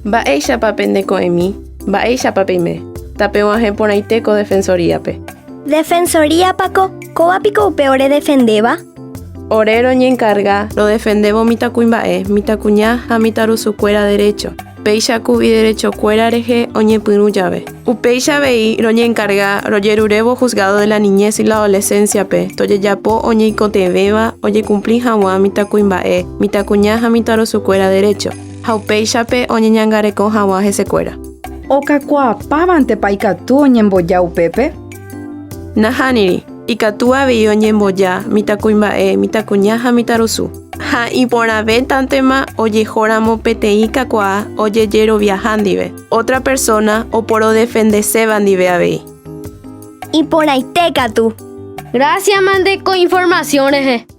Mba'éichapa pendeko'ẽmi, mba'éichapa peime. Tapeg̃uahẽ porãitéko defensoríape. Defensoríapako, kóvapiko upe ore defendéva? Ore roñencarga rodefendévo mitãkuimba'e, mitãkuña ha mitãrusukuéra derecho. Péichakuvi derechokuéra rehe oñepyrũ jave. Upéicha avei roñencarga rojerurévo juzgado de la niñez y la adolescenciape tojejapo oñeikotevẽva ojekumpli hag̃ua mitãkuimba'e, mitãkuña ha mitãrusukuéra derecho. Ha upéichape oñeñangareko hag̃ua hesekuéra. Okakuaapávante ikatu oñemboja upépe? Nahániri, ikatu avei oñemboja mitãkuimba'e, mitãkuña ha mitãrusu. Ha iporãvéntantema ojehóramo peteĩ kakuaa ojejeroviaha ndive. Otra persona oporodefendeséva ndive avei. Iporãitékatu. Gracias, mande con informaciones.